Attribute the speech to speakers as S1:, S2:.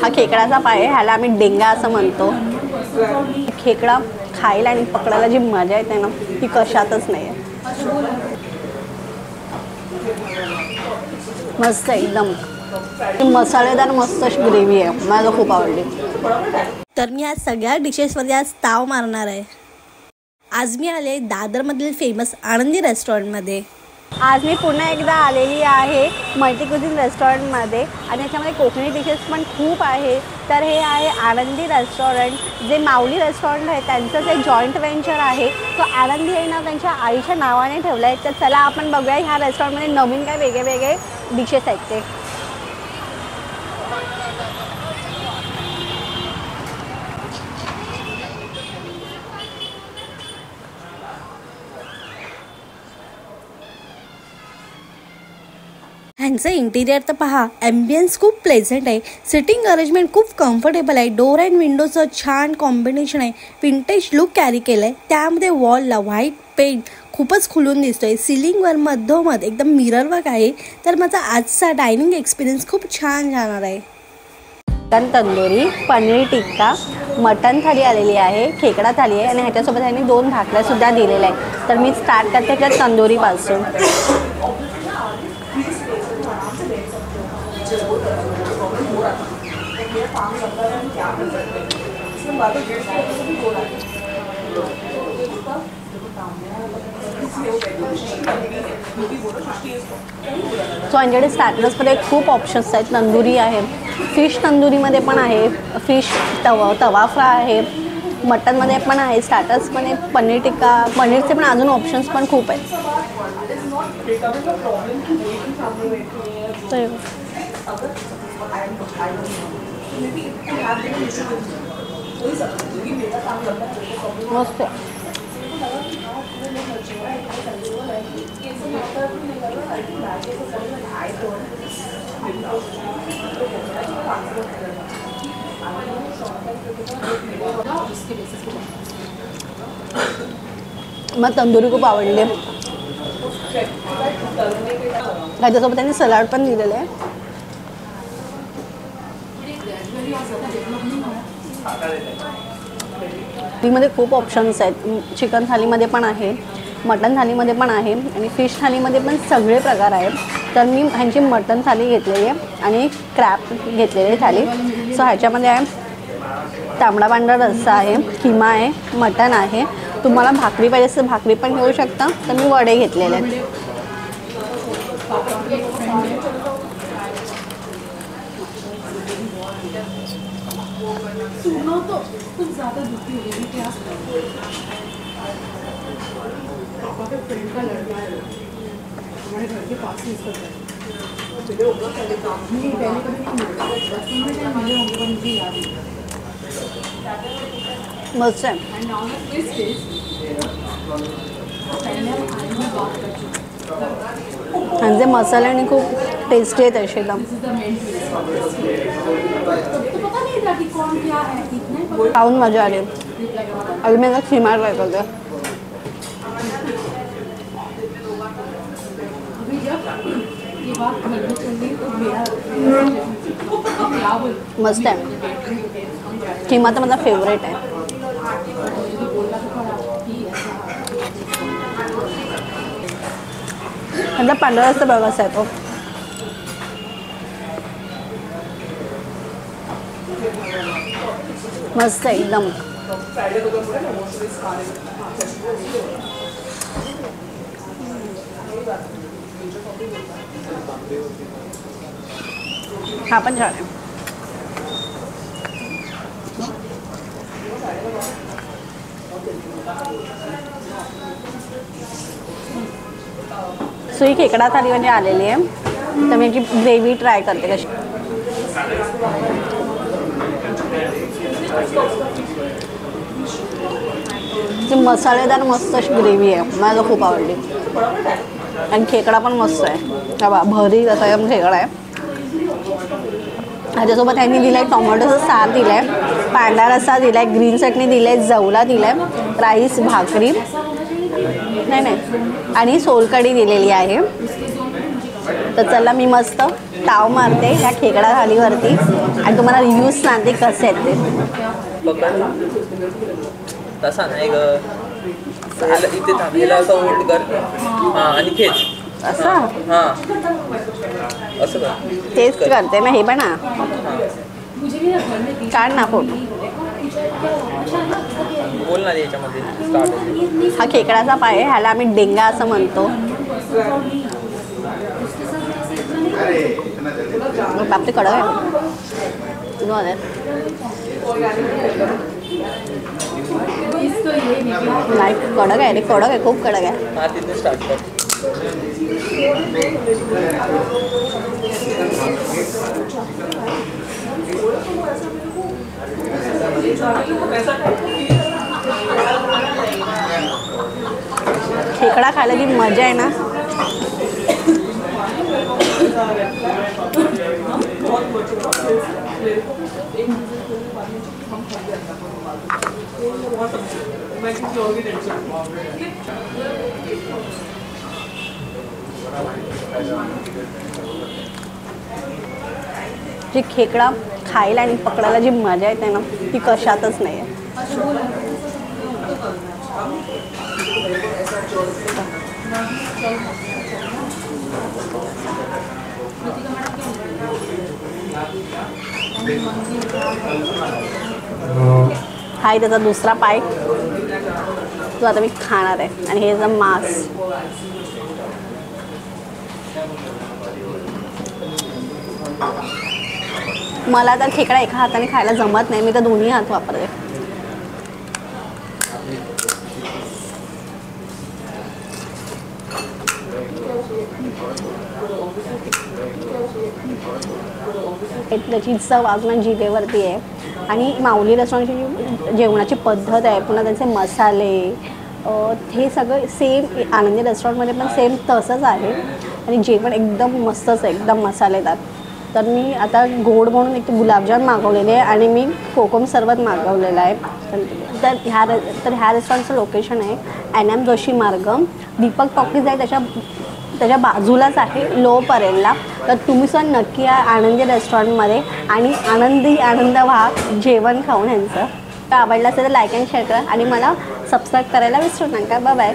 S1: हा खेकडाचा पाय आहे, ह्याला आम्ही डेंगा असं म्हणतो. खेकडा खायला आणि पकडायला जी मजा येते ना ती कशातच नाही आहे. मस्त एकदम मसालेदार मस्त अशी ग्रेव्ही आहे, मला खूप आवडली.
S2: तर मी आज सगळ्या डिशेसमध्ये आज ताव मारणार आहे. आज मी आले दादरमधील फेमस आनंदी रेस्टॉरंटमध्ये.
S1: आज मी पुन्हा एकदा आलेली आहे मल्टी क्युझिन रेस्टॉरंटमध्ये आणि याच्यामध्ये कोकणी डिशेस पण खूप आहे. तर हे आहे आनंदी रेस्टॉरंट, जे माऊली रेस्टॉरंट आहे त्यांचंच एक जॉईंट व्हेंचर आहे. तो आनंदी हे नाव त्यांच्या आईच्या नावाने ठेवलं आहे. तर चला आपण बघूया ह्या रेस्टॉरंटमध्ये नवीन काय वेगळे वेगळे डिशेस आहेत ते.
S2: ह्यांचं इंटिरियर तर पहा, ॲम्बियन्स खूप प्लेझंट आहे. सिटिंग अरेंजमेंट खूप कम्फर्टेबल आहे. डोर अँड विंडोचं छान कॉम्बिनेशन आहे. विंटेज लुक कॅरी केलं आहे. त्यामध्ये वॉलला व्हाईट पेंट खूपच खुलून दिसतोय. सिलिंगवर मधोमध एकदम मिरर वर्क आहे. तर माझा आजचा डायनिंग एक्सपिरियन्स खूप छान जाणार आहे.
S1: चिकन तंदुरी, पनीर टिक्का, मटन थाली आलेली आहे, खेकडा थाली आहे आणि ह्याच्यासोबत ह्यांनी 2 भाकऱ्यासुद्धा दिलेल्या आहेत. तर मी स्टार्ट करते त्या तंदुरीपासून. सो यांच्याकडे स्टार्टर्समध्ये खूप ऑप्शन्स आहेत. तंदुरी आहे, फिश तंदुरीमध्ये पण आहे, फिश तवा फ्राय आहे, मटनमध्ये पण आहे, स्टार्टर्स पण आहेत, पनीर टिक्का, पनीरचे पण अजून ऑप्शन्स पण खूप आहेत. मस्त मला तंदुरी खूप आवडली. त्याच्यासोबत त्यांनी सलाड पण दिलेलं आहे. थालीमध्ये खूप ऑप्शन्स आहेत. चिकन थालीमध्ये पण आहे, मटन थालीमध्ये पण आहे आणि फिश थालीमध्ये पण सगळे प्रकार आहेत. तर मी ह्यांची मटन थाली घेतलेली आहे आणि क्रॅब घेतलेली आहे थाली. सो ह्याच्यामध्ये आहे तांबडा पांढरा रस्सा आहे, किमा आहे, मटन आहे. तुम्हाला भाकरी पाहिजे असेल भाकरी पण घेऊ शकता. तर मी वडे घेतलेले आहेत. मस्त आहे. आणि मसाले आणि खूप टेस्टी आहेत असे एकदम. खाऊन मजा आली. अजून मी आता खिमा ट्राय करते. मस्त आहे. खिमा तर माझा फेवरेट आहे. आता पांढरा रस्सा बघा असा आहे तो. मस्त आहे एकदम. हा पण छान आहे. सुई खेकडा थाली म्हणजे आलेली आहे. तर मी याची ग्रेव्ही ट्राय करते कशी. मसालेदार मस्त अशी ग्रेव्ही आहे, मला खूप आवडली. आणि खेकडा पण मस्त आहे. हा भरी असा खेकडा आहे. ह्याच्यासोबत त्यांनी दिलं आहे टोमॅटोचं सार दिलं आहे, पांढरा रस्सा दिला आहे, ग्रीन चटणी दिली आहे, जवला दिला आहे, राईस भाकरी नाही आणि सोलकढी दिलेली आहे. तर चला मी मस्त ताव मारते ह्या खेकडा थालीवरती. आणि तुम्हाला रिव्ह्यूज सांगते कसे आहेत ते.
S3: पकड तसा नाही ग, इथे थांबलेला असं होल्ड कर हां आणि खेच
S1: असं
S3: हां असं कर.
S1: तेच करते ना. हे पण ना काढ ना फोटो.
S3: बोल ना याच्यामध्ये स्टार्ट होते.
S1: हा खेकडाचा पाय आहे, ह्याला आम्ही डेंगा असं म्हणतो. बापरे कडक आहे. नाही कडक आहे रे, कडक आहे, खूप कडक आहे.
S3: हां तिथे स्टार्ट कर.
S1: खेकडा खायला जी मजा आहे ना. जी खेकडा खायला आणि पकडायला जी मजा येते ना ती कशातच नाही आहे. हा त्याचा दुसरा पाय तो आता मी खाणार आहे आणि हे मांस. मला तर खेकडा एका हाताने खायला जमत नाही, मी तर दोन्ही हात वापरते. त्याची चव अजून जिभेवरती आहे. आणि माऊली रेस्टॉरंटची जेवणाची पद्धत आहे, पुन्हा त्यांचे मसाले हे सगळं सेम आनंदी रेस्टॉरंटमध्ये पण सेम तसंच आहे. आणि जेवण एकदम मस्तच आहे, एकदम मसालेदार. तर मी आता गोड म्हणून एक गुलाबजाम मागवलेले आहे आणि मी कोकम सरबत मागवलेलं आहे. तर ह्या रेस्टॉरंटचं लोकेशन आहे NM जोशी मार्ग, दीपक टॉकीज आहे त्याच्या बाजूलाच आहे, लो परेलला. तर तुम्ही सुद्धा नक्की या आनंदी रेस्टॉरंटमध्ये आणि आनंद व्हा जेवण खाऊन यांचं. तर आवडलं असेल तर लाईक अँड शेअर करा आणि मला सबस्क्राईब करायला विसरू नका. Bye bye.